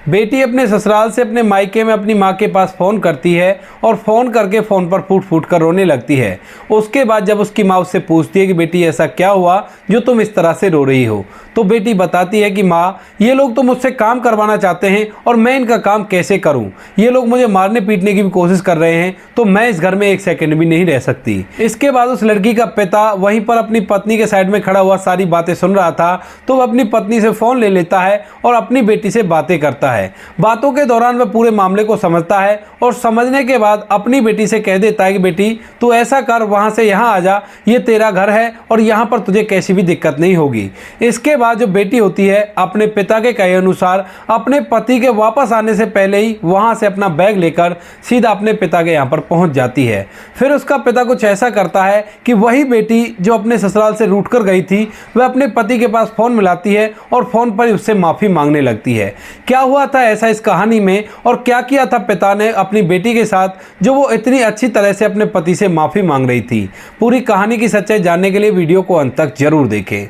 बेटी अपने ससुराल से अपने मायके में अपनी माँ के पास फ़ोन करती है और फ़ोन करके फ़ोन पर फूट फूट कर रोने लगती है। उसके बाद जब उसकी माँ उससे पूछती है कि बेटी ऐसा क्या हुआ जो तुम इस तरह से रो रही हो, तो बेटी बताती है कि माँ, ये लोग तो मुझसे काम करवाना चाहते हैं और मैं इनका काम कैसे करूं? ये लोग मुझे मारने पीटने की भी कोशिश कर रहे हैं, तो मैं इस घर में एक सेकंड भी नहीं रह सकती। इसके बाद उस लड़की का पिता वहीं पर अपनी पत्नी के साइड में खड़ा हुआ सारी बातें सुन रहा था, तो वह अपनी पत्नी से फ़ोन ले लेता है और अपनी बेटी से बातें करता है। बातों के दौरान वह पूरे मामले को समझता है और समझने के बाद अपनी बेटी से कह देता है कि बेटी तू ऐसा कर, वहाँ से यहाँ आ जा, ये तेरा घर है और यहाँ पर तुझे कैसी भी दिक्कत नहीं होगी। इसके बाद जो बेटी होती है अपने पिता के कहे अनुसार अपने पति के वापस आने से पहले ही वहाँ से अपना बैग लेकर सीधा अपने पिता के यहाँ पर पहुँच जाती है। फिर उसका पिता कुछ ऐसा करता है कि वही बेटी जो अपने ससुराल से रूठ कर गई थी वह अपने पति के पास फ़ोन मिलाती है और फ़ोन पर उससे माफ़ी मांगने लगती है। क्या हुआ था ऐसा इस कहानी में और क्या किया था पिता ने अपनी बेटी के साथ जो वो इतनी अच्छी तरह से अपने पति से माफ़ी मांग रही थी, पूरी कहानी की सच्चाई जानने के लिए वीडियो को अंत तक जरूर देखें।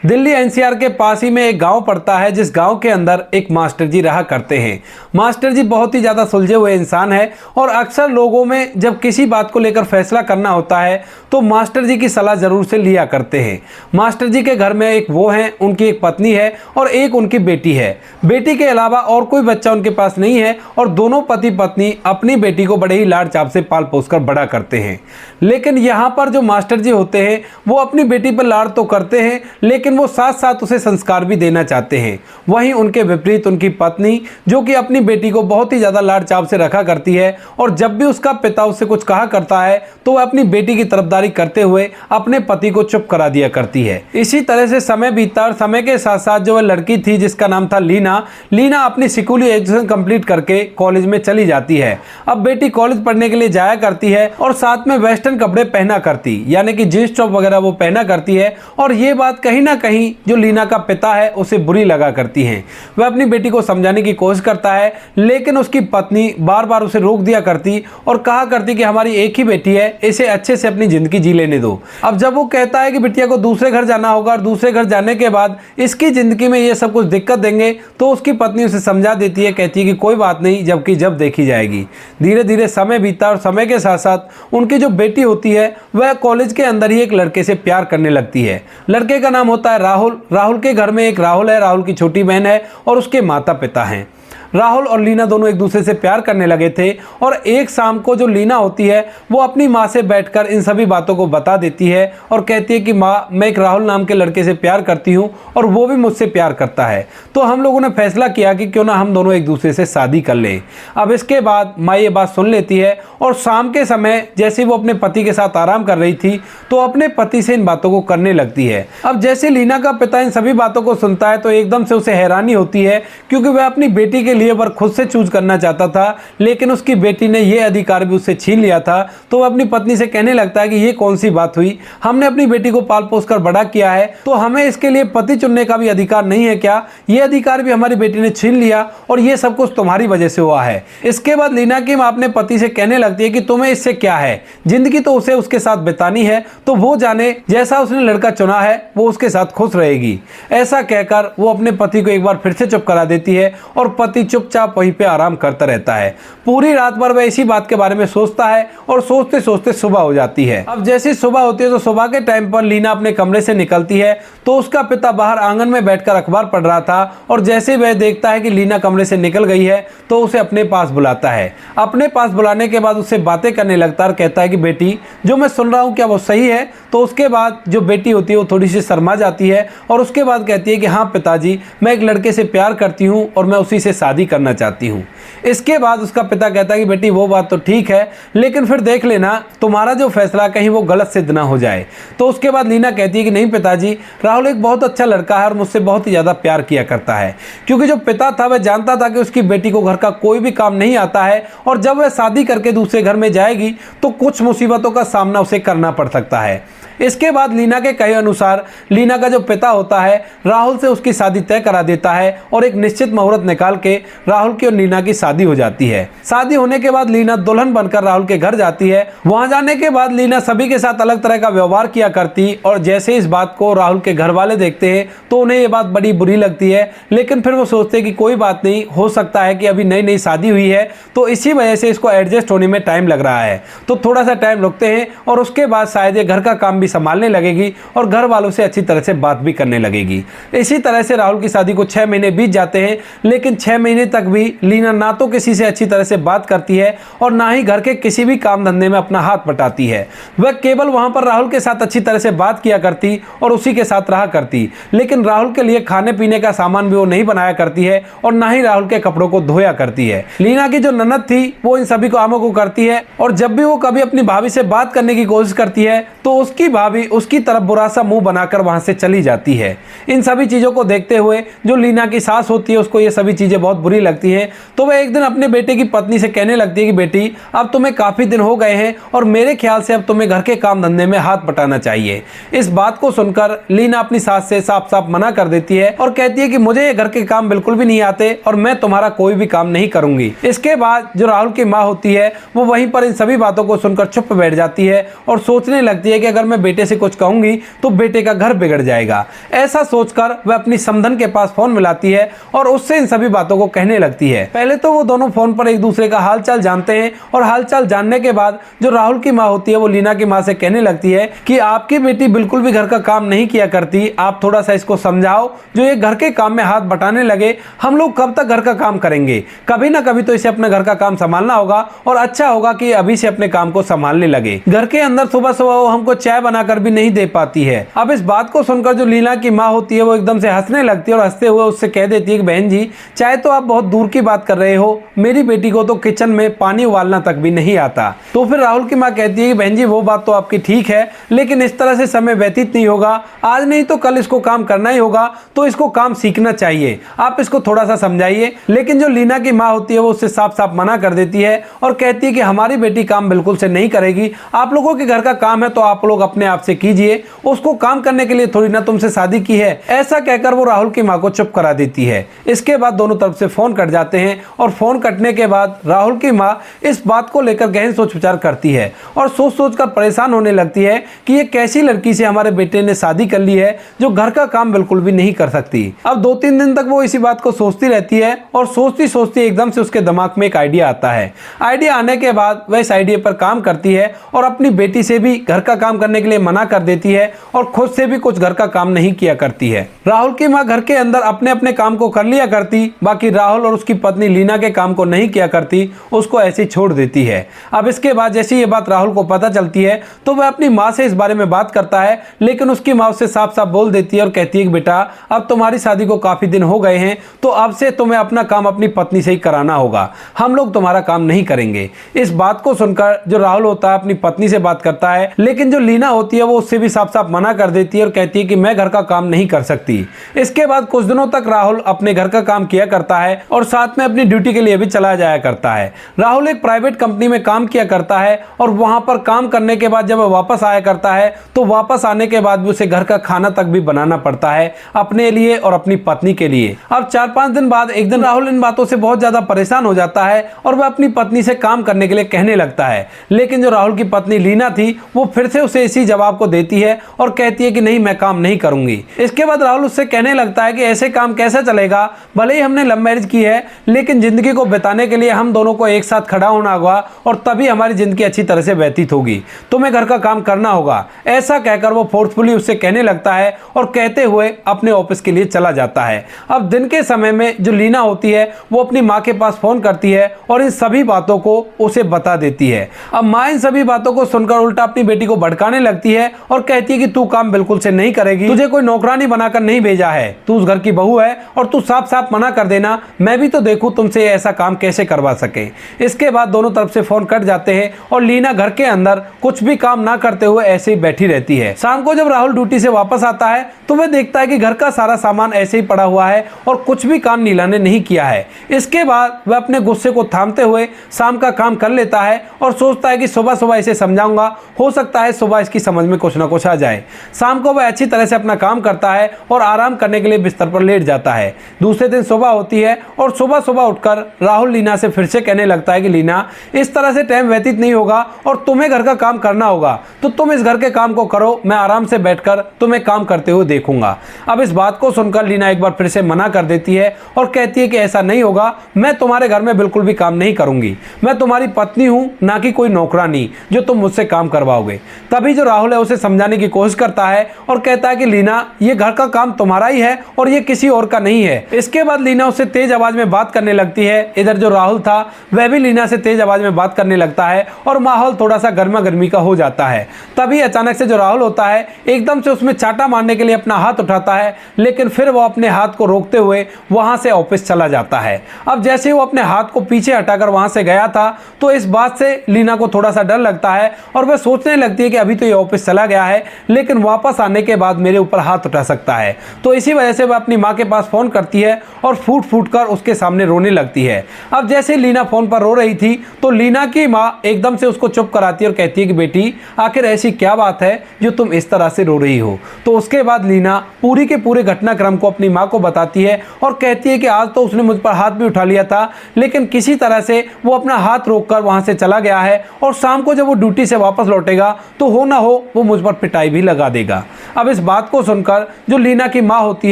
दिल्ली एनसीआर के पास ही में एक गांव पड़ता है, जिस गांव के अंदर एक मास्टर जी रहा करते हैं। मास्टर जी बहुत ही ज़्यादा सुलझे हुए इंसान है और अक्सर लोगों में जब किसी बात को लेकर फैसला करना होता है तो मास्टर जी की सलाह ज़रूर से लिया करते हैं। मास्टर जी के घर में एक वो हैं, उनकी एक पत्नी है और एक उनकी बेटी है। बेटी के अलावा और कोई बच्चा उनके पास नहीं है और दोनों पति पत्नी अपनी बेटी को बड़े ही लाड़ चाव से पाल पोस कर बड़ा करते हैं। लेकिन यहाँ पर जो मास्टर जी होते हैं वो अपनी बेटी पर लाड़ तो करते हैं, लेकिन वो साथ साथ उसे संस्कार भी देना चाहते हैं। वहीं उनके विपरीत उनकी पत्नी जो कि अपनी बेटी को बहुत ही ज़्यादा लाड़ चाव से रखा करती है और जब भी उसका पिता उससे कुछ कहा करता है तो वह अपनी बेटी की तरफदारी करते हुए अपने पति को चुप करा दिया करती है। इसी तरह से समय बीता और समय के साथ साथ जो वह लड़की थी जिसका नाम था लीना अपनी स्कूली एजुकेशन कंप्लीट करके कॉलेज में चली जाती है। अब बेटी कॉलेज पढ़ने के लिए जाया करती है और साथ में वेस्टर्न कपड़े पहना करती, यानी कि जींस टॉप वगैरह वो पहना करती है और ये बात कहीं ना कहीं जो लीना का पिता है उसे बुरी लगा करती है। वह अपनी बेटी को समझाने की कोशिश करता है, लेकिन उसकी पत्नी बार बार उसे रोक दिया करती और कहा करती कि हमारी एक ही बेटी है, इसे अच्छे से अपनी जिंदगी जी लेने दो। अब जब वो कहता है कि बिटिया को दूसरे घर जाना होगा और दूसरे घर जाने के बाद इसकी जिंदगी में ये सब कुछ दिक्कत देंगे, तो उसकी पत्नी उसे समझा देती है, कहती है कि कोई बात नहीं, जबकि जब देखी जाएगी। धीरे धीरे समय बीता और समय के साथ साथ उनकी जो बेटी होती है वह कॉलेज के अंदर ही एक लड़के से प्यार करने लगती है। लड़के का नाम होता है राहुल के घर में एक राहुल है, राहुल की छोटी बहन है और उसके माता पिता हैं। राहुल और लीना दोनों एक दूसरे से प्यार करने लगे थे और एक शाम को जो लीना होती है वो अपनी माँ से बैठकर इन सभी बातों को बता देती है और कहती है कि माँ, मैं एक राहुल नाम के लड़के से प्यार करती हूँ और वो भी मुझसे प्यार करता है, तो हम लोगों ने फैसला किया कि क्यों ना हम दोनों एक दूसरे से शादी कर लें। अब इसके बाद माँ ये बात सुन लेती है और शाम के समय जैसे वो अपने पति के साथ आराम कर रही थी तो अपने पति से इन बातों को करने लगती है। अब जैसे लीना का पिता इन सभी बातों को सुनता है तो एकदम से उसे हैरानी होती है, क्योंकि वह अपनी बेटी के लिए पर खुद से चूज करना चाहता था, लेकिन उसकी बेटी ने यह अधिकार भी उससे छीन लिया था। तो वह अपनी पत्नी से कहने लगता है कि ये कौन सी बात हुई, हमने अपनी बेटी को पाल पोस कर बड़ा किया है, तो हमें इसके लिए पति चुनने का भी अधिकार नहीं है क्या? ये अधिकार भी हमारी बेटी ने छीन लिया और ये सब कुछ तुम्हारी वजह से हुआ है। इसके बाद लीना की मां अपने पति से कहने लगती है कि तुम्हें इससे क्या है, जिंदगी तो उसे उसके साथ बितानी है, तो वो जाने, जैसा उसने लड़का चुना है वो उसके साथ खुश रहेगी। ऐसा कहकर वो अपने पति को एक बार फिर से चुप करा देती है और पति चुपचाप वहीं पे आराम करता रहता है। पूरी रात भर वह इसी बात के बारे में सोचता है और सोचते सोचते सुबह हो जाती है। अब जैसी सुबह होती है तो सुबह के टाइम पर लीना अपने कमरे से निकलती है तो उसका पिता बाहर आंगन में बैठकर अखबार पढ़ रहा था और जैसे वह देखता है कि लीना कमरे से निकल गई है तो उसे अपने पास बुलाता है। अपने पास बुलाने के बाद उससे बातें करने लगता है और कहता है कि बेटी, जो मैं सुन रहा हूँ क्या वो सही है? तो उसके बाद जो बेटी होती है वो थोड़ी सी शर्मा जाती है और उसके बाद कहती है कि हाँ पिताजी, मैं एक लड़के से प्यार करती हूँ और मैं उसी से शादी करना चाहती हूँ। इसके बाद उसका पिता कहता है कि बेटी वो बात तो ठीक है, लेकिन फिर देख लेना तुम्हारा जो फैसला कहीं वो गलत सिद्ध ना हो जाए। तो उसके बाद लीना कहती है कि नहीं पिताजी, राहुल एक बहुत अच्छा लड़का है और मुझसे बहुत ही ज़्यादा प्यार किया करता है। क्योंकि जो पिता था वह जानता था कि उसकी बेटी को घर का कोई भी काम नहीं आता है और जब वह शादी करके दूसरे घर में जाएगी तो कुछ मुसीबतों का सामना उसे करना पड़ सकता है। इसके बाद लीना के कहे अनुसार लीना का जो पिता होता है राहुल से उसकी शादी तय करा देता है और एक निश्चित मुहूर्त निकाल के राहुल की और लीना की शादी हो जाती है। शादी होने के बाद लीना दुल्हन बनकर राहुल के घर जाती है। वहां जाने के बाद लीना सभी के साथ अलग तरह का व्यवहार किया करती और जैसे इस बात को राहुल के घर वाले देखते हैं तो उन्हें ये बात बड़ी बुरी लगती है, लेकिन फिर वो सोचते हैं कि कोई बात नहीं, हो सकता है कि अभी नई नई शादी हुई है तो इसी वजह से इसको एडजस्ट होने में टाइम लग रहा है, तो थोड़ा सा टाइम लगते हैं और उसके बाद शायद ये घर का काम भी संभालने लगेगी और घर वालों से अच्छी तरह से बात भी करने लगेगी। इसी तरह से राहुल की शादी को 6 महीने बीत जाते हैं, लेकिन 6 महीने तक भी लीना ना तो किसी से अच्छी तरह से बात करती है और ना ही घर के किसी भी काम धंधे में अपना हाथ बटाती है। वह केवल वहां पर राहुल के साथ अच्छी तरह से बात किया करती और उसी के साथ रहा करती, लेकिन राहुल के लिए खाने पीने का सामान भी वो नहीं बनाया करती है और ना ही राहुल के कपड़ों को धोया करती है। लीना की जो ननद थी वो इन सभी कामों को करती है और जब भी वो कभी अपनी भाभी से बात करने की कोशिश करती है तो उसकी भाभी उसकी तरफ बुरा सा मुंह बनाकर वहां से चली जाती है। इन सभी चीजों को देखते हुए जो लीना की सास होती है उसको ये सभी चीजें बहुत बुरी लगती हैं, तो वह एक दिन अपने बेटे की पत्नी से कहने लगती है कि बेटी अब तुम्हें काफी दिन हो गए हैं और मेरे ख्याल से अब तुम्हें घर के काम धंधे में हाथ बटाना चाहिए। इस बात को सुनकर लीना अपनी सास से साफ साफ मना कर देती है और कहती है कि मुझे ये घर के काम बिल्कुल भी नहीं आते और मैं तुम्हारा कोई भी काम नहीं करूंगी। इसके बाद जो राहुल की माँ होती है वो वहीं पर इन सभी बातों को सुनकर चुप बैठ जाती है और सोचने लगती है कि अगर मैं बेटे से कुछ कहूंगी तो बेटे का घर बिगड़ जाएगा। ऐसा सोचकर वह अपनी समधन के पास फोन मिलाती है और उससे इन सभी बातों को कहने लगती है। पहले तो वो दोनों फोन पर एक दूसरे का हालचाल जानते हैं और हालचाल जानने के बाद जो राहुल की माँ होती है वो लीना की माँ से कहने लगती है कि आपकी बेटी बिल्कुल भी घर का काम नहीं किया करती, आप थोड़ा सा इसको समझाओ, जो ये घर के काम में हाथ बटाने लगे हम लोग कब तक घर का काम करेंगे, कभी ना कभी तो इसे अपने घर का काम संभालना होगा और अच्छा होगा कि अभी से अपने काम को संभालने लगे। घर के अंदर सुबह सुबह वो हमको चाय बनाकर भी नहीं दे पाती है। अब इस बात को सुनकर जो लीना की माँ होती है वो एकदम से हंसने लगती है और हंसते हुए उससे कह देती है कि बहन जी चाय तो आप बहुत दूर की बात कर रहे हो, मेरी बेटी को तो किचन में पानी उबालना तक भी नहीं आता। तो फिर राहुल की माँ कहती है कि बहन जी वो बात तो आपकी ठीक है, लेकिन इस तरह से समय व्यतीत नहीं होगा, आज नहीं तो कल इसको काम करना ही होगा, तो इसको काम सीखना चाहिए, आप इसको थोड़ा सा समझाइए। लेकिन जो लीना की माँ होती है वो उससे साफ साफ मना कर देती है और कहती है कि हमारी बेटी काम बिल्कुल से नहीं करेगी, आप लोगों के घर का काम है तो आप लोग अपने आप से कीजिए, उसको काम करने के लिए थोड़ी ना तुमसे शादी की है। ऐसा कहकर वो राहुल की माँ को चुप करा देती है। इसके बाद दोनों तरफ से फोन कट जाते हैं और फोन कटने के बाद राहुल की माँ इस बात को लेकर गहन सोच विचार करती है और सोच सोच कर परेशान होने लगती है कि ये कैसी लड़की से हमारे बेटे ने शादी कर ली है जो घर का काम बिल्कुल भी नहीं कर सकती। अब 2-3 दिन तक वो इसी बात को सोचती रहती है और सोचती सोचती एकदम से उसके दिमाग में एक आइडिया आता है। आइडिया आने के बाद वह इस आइडिया पर काम करती है और अपनी बेटी से भी घर का काम करने के लिए मना कर देती है और खुद से भी कुछ घर का काम नहीं किया करती है। राहुल की माँ घर के अंदर अपने अपने काम को कर लिया करती, बाकी राहुल और उसकी पत्नी लीना के काम को नहीं किया करती, उसको ऐसे छोड़ देती है। अब इसके बाद जैसे ये बात राहुल को पता चलती है तो वह अपनी माँ से इस बारे में बात करता है, लेकिन उसकी माँ उससे साफ साफ बोल देती है और कहती है कि बेटा अब तुम्हारी शादी को काफी दिन हो गए हैं तो अब से तुम्हें अपना काम अपनी पत्नी से ही कराना होगा, हम लोग तुम्हारा काम नहीं करेंगे। इस बात को सुनकर जो राहुल होता है अपनी पत्नी से बात करता है, लेकिन जो लीना होती है वो उससे भी साफ साफ मना कर देती है और कहती है कि मैं घर का काम नहीं कर सकती। इसके बाद कुछ दिनों तक राहुल अपने घर का काम किया करता है और साथ में अपनी ड्यूटी के लिए भी चला जाया करता है। राहुल एक प्राइवेट कंपनी में काम किया करता है और वहां पर काम करने के बाद जब वह वापस आया करता है तो वापस आने के बाद भी उसे घर का खाना तक भी बनाना पड़ता है अपने लिए और अपनी पत्नी के लिए। अब 4-5 दिन बाद एक दिन राहुल इन बातों से बहुत ज्यादा परेशान हो जाता है और वह अपनी पत्नी से काम करने के लिए कहने लगता है, लेकिन जो राहुल की पत्नी लीना थी वो फिर से उसे इसी जवाब को देती है और कहती है कि नहीं मैं काम नहीं करूंगी। इसके बाद राहुल उससे कहने लगता है कि ऐसे काम कैसे चलेगा, भले ही हमने लव मैरिज की है लेकिन जिंदगी को बिताने के लिए हम दोनों को एक साथ खड़ा होना होगा और तभी हमारी जिंदगी अच्छी तरह से व्यतीत होगी, तुम्हें घर का काम करना होगा। ऐसा कहकर वो फोर्सफुली उससे कहने लगता है और कहते हुए अपने ऑफिस के लिए चला जाता है। अब दिन के समय में जो लीना होती है वो अपनी माँ के पास फोन करती है और इन सभी बातों को उसे बता देती है। अब माँ इन सभी बातों को सुनकर उल्टा अपनी बेटी को भड़काने लगती है और कहती है कि तू काम बिल्कुल से नहीं करेगी, तुझे कोई नौकरानी बनाकर नहीं भेजा है, तू उस घर की बहू है और तू साफ साफ मना कर देना, मैं भी तो देखूं तुमसे ऐसा काम कैसे करवा सके। इसके बाद दोनों तरफ से फोन कट जाते हैं और लीना घर के अंदर कुछ भी काम ना करते हुए ऐसे ही बैठी रहती है। शाम को जब राहुल ड्यूटी से वापस आता है तो वह देखता है कि घर का सारा सामान ऐसे ही पड़ा हुआ है और कुछ भी काम नीला ने नहीं किया है। इसके बाद वह अपने गुस्से को थामते हुए शाम का काम कर लेता है और सोचता है कि सुबह सुबह इसे समझाऊंगा, हो सकता है सुबह इसकी समझ में कुछ ना कुछ आ जाए। शाम को वह अच्छी तरह से अपना काम करता है और आराम करने के लिए बिस्तर पर लेट जाता है। दूसरे दिन सुबह होती है और सुबह सुबह उठकर राहुल लीना से फिर से कहने लगता है कि लीना, इस तरह से टाइम व्यतीत नहीं होगा और तुम्हें घर का काम करना होगा, तो तुम इस घर के काम को करो, मैं आराम से बैठकर तुम्हें काम करते हुए देखूंगा। अब इस बात को सुनकर लीना एक बार फिर से मना कर देती है और कहती है कि ऐसा नहीं होगा, मैं तुम्हारे घर में बिल्कुल भी काम नहीं करूंगी, मैं तुम्हारी पत्नी हूं, ना कि कोई नौकरानी जो तुम मुझसे काम करवाओगे। तभी जो राहुल है उसे समझाने की कोशिश करता है और कहता है कि लीना, ये घर का काम तुम्हारा ही है और ये किसी और का नहीं है। इसके बाद लीना उससे तेज आवाज में बात करने लगती है। इधर जो राहुल था वह भी लीना से तेज आवाज में बात करने लगता है और माहौल थोड़ा सा गर्मा गर्मी का हो जाता है। तभी अचानक से जो राहुल होता है एकदम से उसमें चाटा मारने के लिए अपना हाथ उठाता है, लेकिन फिर वो अपने हाथ को रोकते हुए वहां से ऑफिस चला जाता है। अब जैसे वो अपने हाथ को पीछे हटाकर वहां से गया था तो इस बात से लीना को थोड़ा सा डर लगता है और वह सोचने लगती है कि अभी तो ये ऑफिस चला गया है, लेकिन वापस आने के बाद मेरे ऊपर हाथ उठा सकता है। तो इसी वजह से वह अपनी माँ के पास फोन करती है और फूट फूट कर उसके सामने रोने लगती है। अब जैसे लीना फोन पर रो रही थी तो लीना की माँ एकदम से उसको चुप कराती है और कहती है कि बेटी, आखिर ऐसी क्या बात है जो तुम इस तरह से रो रही हो। तो उसके बाद लीना पूरी के पूरे घटनाक्रम को अपनी माँ को बताती है और कहती है कि आज तो उसने मुझ पर हाथ भी उठा लिया था, लेकिन किसी तरह से वो अपना हाथ रोककर वहां से चला गया है और शाम को जब वो ड्यूटी से वापस लौटेगा तो हो ना हो वो मुझ पर पिटाई भी लगा देगा। अब इस बात को सुनकर जो लीना की माँ होती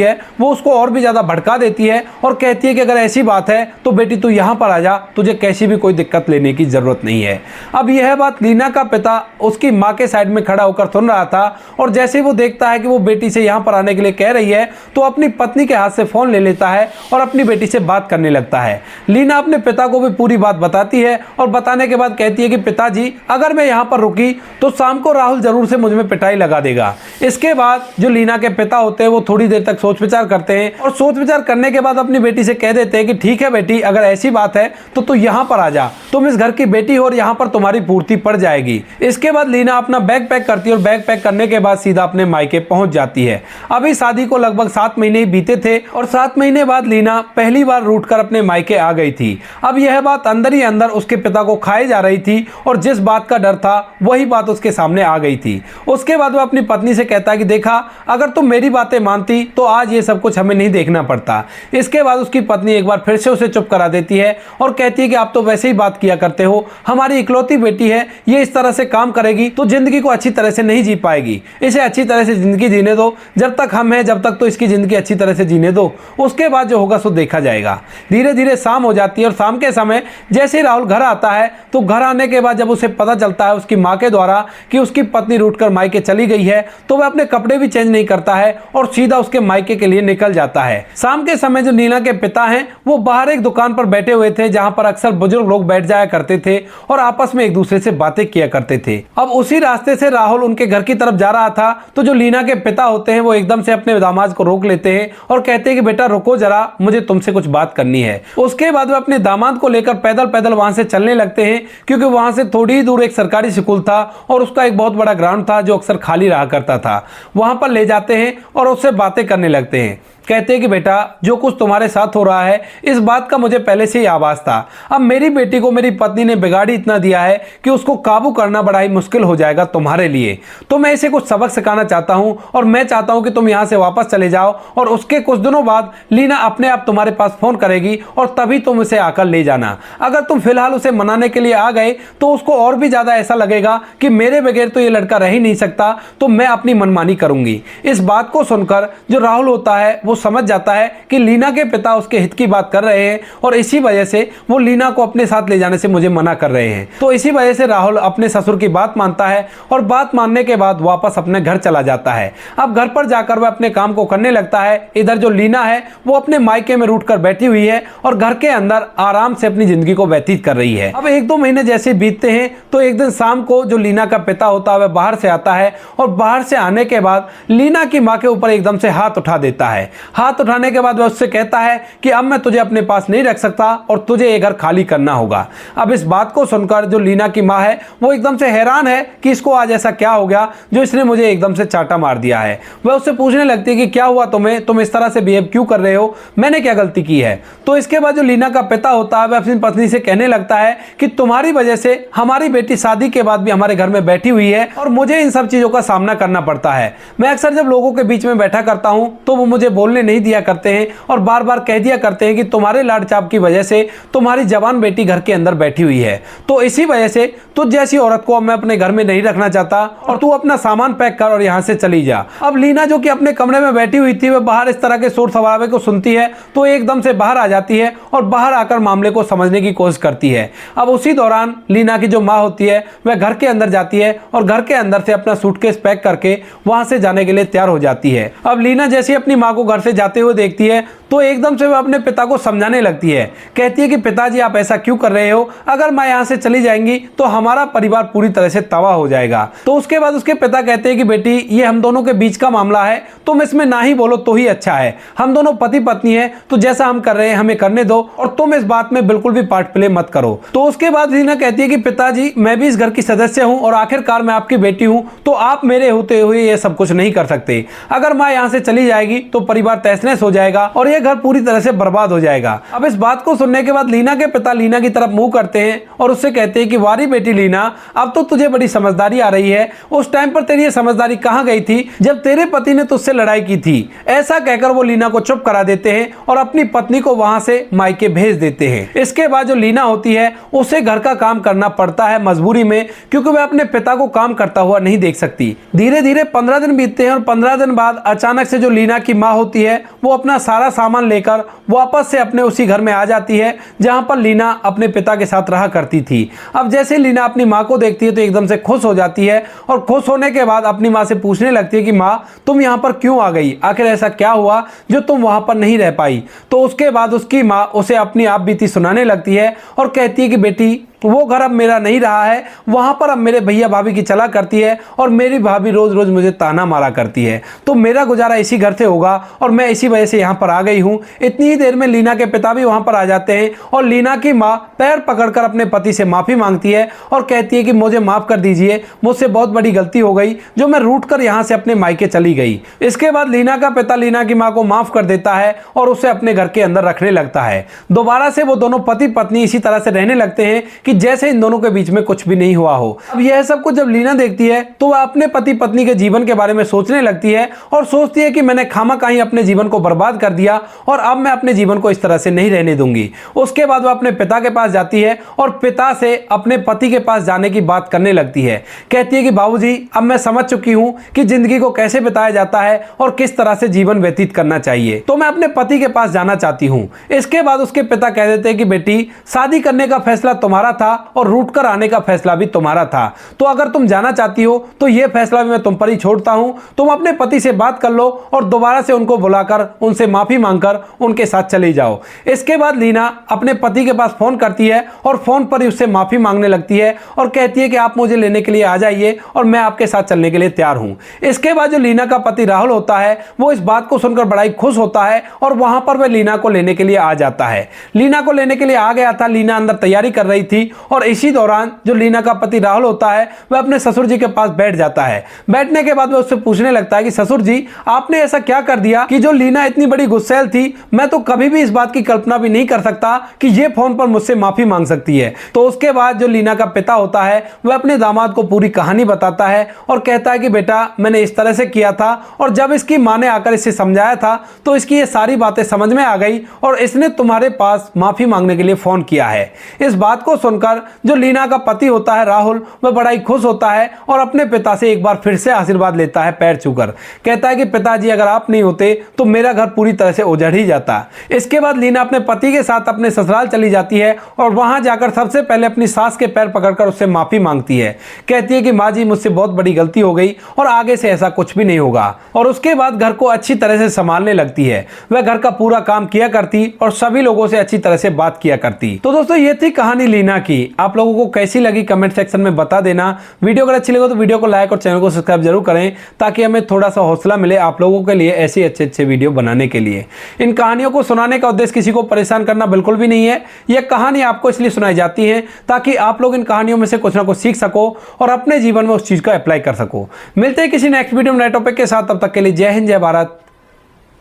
है वो उसको और भी ज़्यादा भड़का देती है और कहती है कि अगर ऐसी बात है तो बेटी तू यहाँ पर आ जा, तुझे कैसी भी कोई दिक्कत लेने की ज़रूरत नहीं है। अब यह बात लीना का पिता उसकी माँ के साइड में खड़ा होकर सुन रहा था और जैसे ही वो देखता है कि वो बेटी से यहाँ पर आने के लिए कह रही है तो अपनी पत्नी के हाथ से फ़ोन ले लेता है और अपनी बेटी से बात करने लगता है। लीना अपने पिता को भी पूरी बात बताती है और बताने के बाद कहती है कि पिताजी, अगर मैं यहाँ पर रुकी तो शाम को राहुल जरूर से मुझ में पिटाई लगा देगा। इसके बाद जो लीना के पिता होते हैं वो थोड़ी देर तक सोच विचार करते हैं और सोच विचार करने के बाद अपनी बेटी से कह देते हैं कि ठीक है बेटी, अगर ऐसी बात है तो तू यहाँ पर आ जा, तुम इस घर की बेटी हो और यहाँ पर तुम्हारी पूर्ति पड़ जाएगी। इसके बाद लीना अपना बैग पैक करती है और बैग पैक करने के बाद सीधा अपने मायके पहुंच जाती है। अभी शादी को लगभग 7 महीने बीते थे और 7 महीने बाद लीना पहली बार रूठ कर अपने मायके आ गई थी। अब यह बात अंदर ही अंदर उसके पिता को खाई जा रही थी और जिस बात का डर था वही बात उसके सामने आ गई थी। उसके बाद वह अपनी पत्नी से कहता है कि देखा, अगर तुम मेरी बातें मानती तो आज ये सब कुछ हमें नहीं देखना पड़ता। इसके बाद उसकी पत्नी एक बार फिर से उसे चुप करा देती है और कहती है कि आप तो वैसे ही बात किया करते हो, हमारी इकलौती बेटी है, ये इस तरह से काम करेगी तो जिंदगी को अच्छी तरह से नहीं जी पाएगी, इसे अच्छी तरह से जिंदगी जीने दो, जब तक हम हैं जब तक तो इसकी जिंदगी अच्छी तरह से जीने दो, उसके बाद जो होगा सो देखा जाएगा। धीरे धीरे शाम हो जाती है और शाम के समय जैसे ही राहुल घर आता है तो घर आने के बाद जब उसे पता चलता है उसकी माँ के द्वारा कि उसकी पत्नी रूठकर मायके चली गई है तो वह अपने कपड़े भी चेंज नहीं करता है और सीधा उसके मायके के लिए निकल जाता है। शाम के समय जो नीना के पिता हैं वो बाहर एक दुकान पर बैठे हुए थे जहां पर अक्सर बुजुर्ग लोग बैठ जाया करते थे और आपस में एक दूसरे से बातें किया करते थे। अब उसी रास्ते से राहुल उनके घर की तरफ जा रहा था तो जो लीना के पिता होते हैं वो एकदम से अपने दामाद को रोक लेते हैं और कहते हैं कि बेटा रुको जरा, मुझे तुमसे कुछ बात करनी है। उसके बाद वो अपने दामाद को लेकर पैदल पैदल वहां से चलने लगते हैं क्योंकि वहां से थोड़ी ही दूर एक सरकारी स्कूल था और उसका एक बहुत बड़ा ग्राउंड था जो अक्सर खाली रहा करता था। वहां पर ले जाते हैं और उससे बातें करने लगते हैं। कहते हैं कि बेटा, जो कुछ तुम्हारे साथ हो रहा है इस बात का मुझे पहले से ही आभास था। अब मेरी बेटी को मेरी पत्नी ने बिगाड़ी इतना दिया है कि उसको काबू करना बड़ा ही मुश्किल हो जाएगा तुम्हारे लिए। तो मैं इसे कुछ सबक सिखाना चाहता हूं और मैं चाहता हूं कि तुम यहां से वापस चले जाओ और उसके कुछ दिनों बाद लीना अपने आप तुम्हारे पास फोन करेगी और तभी तुम उसे आकर ले जाना। अगर तुम फिलहाल उसे मनाने के लिए आ गए तो उसको और भी ज्यादा ऐसा लगेगा कि मेरे बगैर तो ये लड़का रह ही नहीं सकता, तो मैं अपनी मनमानी करूंगी। इस बात को सुनकर जो राहुल होता है वो समझ जाता है कि लीना के पिता उसके हित की बात कर रहे हैं और इसी वजह से वो लीना को अपने साथ ले जाने से मुझे मना कर रहे हैं। तो इसी वजह से राहुल अपने ससुर की बात मानता है और बात मानने के बाद वापस अपने घर चला जाता है। अब घर पर जाकर वह अपने काम को करने लगता है। इधर जो लीना है वो अपने मायके में रूठ कर बैठी हुई है और घर के अंदर आराम से अपनी जिंदगी को व्यतीत कर रही है। अब 1-2 महीने जैसे बीतते हैं तो एक दिन शाम को जो लीना का पिता होता है वह बाहर से आता है और बाहर से आने के बाद लीना की माँ के ऊपर एकदम से हाथ उठा देता है। हाथ उठाने के बाद वह उससे कहता है कि अब मैं तुझे अपने पास नहीं रख सकता और तुझे ये घर खाली करना होगा। अब इस बात को सुनकर जो लीना की माँ है वो एकदम से हैरान है कि इसको आज ऐसा क्या हो गया जो इसने मुझे एकदम से चाटा मार दिया है। वह उससे पूछने लगती है कि क्या हुआ तुम्हें, तुम इस तरह से बिहेव क्यों कर रहे हो, मैंने क्या गलती की है। तो इसके बाद जो लीना का पिता होता है वह अपनी पत्नी से कहने लगता है कि तुम्हारी वजह से हमारी बेटी शादी के बाद भी हमारे घर में बैठी हुई है और मुझे इन सब चीजों का सामना करना पड़ता है। मैं अक्सर जब लोगों के बीच में बैठा करता हूं तो वो मुझे बोलने नहीं दिया करते हैं और बार बार कह दिया करते हैं कि तुम्हारे लाड़ चाप की वजह से तुम्हारी जवान बेटी घर के अंदर बैठी हुई है, तो इसी वजह से तुझ जैसी औरत को अब मैं अपने घर में नहीं रखना चाहता और तू अपना सामान पैक कर और यहां से चली जा। अब लीना जो कि अपने कमरे में बैठी हुई थी वह बाहर इस तरह के शोर शराबे को सुनती है तो एकदम से बाहर आ जाती है और बाहर आकर मामले को समझने की कोशिश करती है। अब उसी दौरान लीना की जो माँ होती है वह घर के अंदर जाती है और घर के अंदर से अपना सूटकेस पैक करके वहां से जाने के लिए तैयार हो जाती है। अब लीना जैसे अपनी माँ को घर से जाते हुए देखती है तो एकदम से वह अपने पिता को समझाने लगती है। कहती है कि पिताजी आप ऐसा क्यों कर रहे हो, अगर मैं यहाँ से चली जाएंगी तो हमारा परिवार पूरी तरह से तबाह हो जाएगा। तो उसके बाद उसके पिता कहते हैं कि बेटी ये हम दोनों के बीच का मामला है, तुम इसमें ना ही बोलो तो ही अच्छा है, हम दोनों पति पत्नी है तो जैसा हम कर रहे हैं हमें करने दो और तुम इस बात में बिल्कुल भी पार्ट प्ले मत करो। तो उसके बाद लीना कहती है कि पिताजी मैं भी इस घर की सदस्य हूँ और आखिरकार मैं आपकी बेटी हूँ, तो आप मेरे होते हुए ये सब कुछ नहीं कर सकते। अगर माँ यहाँ से चली जाएगी तो परिवार तहस नहस हो जाएगा और ये घर पूरी तरह से बर्बाद हो जाएगा। अब इस बात को सुनने के बाद लीना के पिता लीना की तरफ मुंह करते हैं और उससे कहते हैं कि वारी बेटी लीना अब तो तुझे बड़ी समझदारी आ रही है, उस टाइम पर तेरी ये समझदारी कहाँ गई थी जब तेरे पति ने तुझसे लड़ाई की थी। ऐसा कहकर वो लीना को चुप करा देते हैं और अपनी पत्नी को वहां से मायके भेज देते हैं। इसके बाद जो लीना होती है उसे घर का काम करना पड़ता है मजबूरी में, क्योंकि वह अपने पिता को काम करता हुआ नहीं देख सकती। धीरे धीरे 15 दिन बीतते हैं और 15 दिन बाद अचानक से जो लीना की माँ होती है वो अपना सारा सामान लेकर वापस से अपने उसी घर में आ जाती है जहां पर लीना अपने पिता के साथ रहा करती थी। अब जैसे लीना अपनी माँ को देखती है तो एकदम से खुश हो जाती है और खुश होने के बाद अपनी माँ से पूछने लगती है कि माँ तुम यहाँ पर क्यों आ गई, आखिर ऐसा क्या हुआ जो तुम वहां पर नहीं रह पाई। तो उसके बाद उसकी माँ उसे अपनी आप बीती सुनाने लगती है और कहती है कि बेटी वो घर अब मेरा नहीं रहा है, वहां पर अब मेरे भैया भाभी की चला करती है और मेरी भाभी रोज रोज मुझे ताना मारा करती है, तो मेरा गुजारा इसी घर से होगा और मैं इसी वजह से यहाँ पर आ गई हूँ। इतनी ही देर में लीना के पिता भी वहां पर आ जाते हैं और लीना की माँ पैर पकड़कर अपने पति से माफी मांगती है और कहती है कि मुझे माफ कर दीजिए, मुझसे बहुत बड़ी गलती हो गई जो मैं रूठ कर यहाँ से अपने मायके चली गई। इसके बाद लीना का पिता लीना की माँ को माफ कर देता है और उसे अपने घर के अंदर रखने लगता है। दोबारा से वो दोनों पति पत्नी इसी तरह से रहने लगते हैं कि जैसे इन दोनों के बीच में कुछ भी नहीं हुआ हो। अब यह सब कुछ जब लीना देखती है तो वह अपने पति पत्नी के जीवन के बारे में सोचने लगती है और सोचती है कि मैंने खामखा अपने जीवन को बर्बाद कर दिया और अब मैं अपने जीवन को इस तरह से नहीं रहने दूंगी। उसके बाद वह अपने पिता के पास जाती है और पिता से अपने पति के पास जाने की बात करने लगती है। कहती है कि बाबूजी अब मैं समझ चुकी हूं कि जिंदगी को कैसे बिताया जाता है और किस तरह से जीवन व्यतीत करना चाहिए, तो मैं अपने पति के पास जाना चाहती हूं। इसके बाद उसके पिता कह देते हैं कि बेटी शादी करने का फैसला तुम्हारा था और रूठ कर आने का फैसला भी तुम्हारा था, तो अगर तुम जाना चाहती हो तो यह फैसला भी मैं तुम पर ही छोड़ता हूं। तुम अपने पति से बात कर लो और दोबारा से उनको बुलाकर उनसे माफी मांगकर उनके साथ चले जाओ। इसके बाद लीना अपने पति के पास फोन करती है और फोन पर ही उससे माफी मांगने लगती है और कहती है कि आप मुझे लेने के लिए आ जाइए और मैं आपके साथ चलने के लिए तैयार हूं। इसके बाद जो लीना का पति राहुल होता है वो इस बात को सुनकर बड़ा ही खुश होता है और वहां पर वह लीना को लेने के लिए आ जाता है। लीना को लेने के लिए आ गया था, लीना अंदर तैयारी कर रही थी और इसी दौरान जो लीना का पति राहुल होता है वह अपने ससुर जी के पास बैठ जाता है। बैठने के बाद वह उससे पूछने लगता है कि ससुर जी आपने ऐसा क्या कर दिया कि जो लीना इतनी बड़ी गुस्सैल थी, मैं तो कभी भी इस बात की कल्पना भी नहीं कर सकता कि ये फोन पर मुझसे माफी मांग सकती है। तो उसके बाद जो लीना का पिता होता है वह अपने दामाद को पूरी कहानी बताता है और कहता है कि बेटा मैंने इस तरह से किया था और जब इसकी मां ने आकर इसे समझाया था तो इसकी ये सारी बातें समझ में आ गई और इसने तुम्हारे पास माफी मांगने के लिए फोन किया है। इस बात को सुनकर जो लीना का पति होता है राहुल वह बड़ा ही खुश होता है और अपने पिता से एक बार फिर से आशीर्वाद लेता है पैर छूकर। कहता है कि पिताजी अगर आप नहीं होते तो मेरा घर पूरी तरह से उजड़ ही जाता। इसके बाद लीना अपने पति के साथ अपने ससुराल चली जाती है और वहां जाकर सबसे पहले अपनी सास के पैर पकड़कर उससे माफी मांगती है। कहती है कि माँ जी मुझसे बहुत बड़ी गलती हो गई और आगे से ऐसा कुछ भी नहीं होगा। और उसके बाद घर को अच्छी तरह से संभालने लगती है। वह घर का पूरा काम किया करती और सभी लोगों से अच्छी तरह से बात किया करती। तो दोस्तों ये थी कहानी लीना की आप लोगों को कैसी लगी कमेंट सेक्शन में बता देना। वीडियो अगर अच्छी लगे तो वीडियो को लाइक और चैनल को सब्सक्राइब जरूर करें, ताकि हमें थोड़ा सा हौसला मिले आप लोगों के लिए ऐसे अच्छे अच्छे वीडियो बनाने के लिए। इन कहानियों को सुनाने का उद्देश्य किसी को परेशान करना बिल्कुल भी नहीं है। यह कहानी आपको इसलिए सुनाई जाती है ताकि आप लोग इन कहानियों में से कुछ ना कुछ सीख सको और अपने जीवन में उस चीज का अप्लाई कर सको। मिलते हैं किसी नेक्स्ट वीडियो में नए टॉपिक के साथ, तब तक के लिए जय हिंद, जय भारत,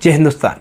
जय हिंदुस्तान।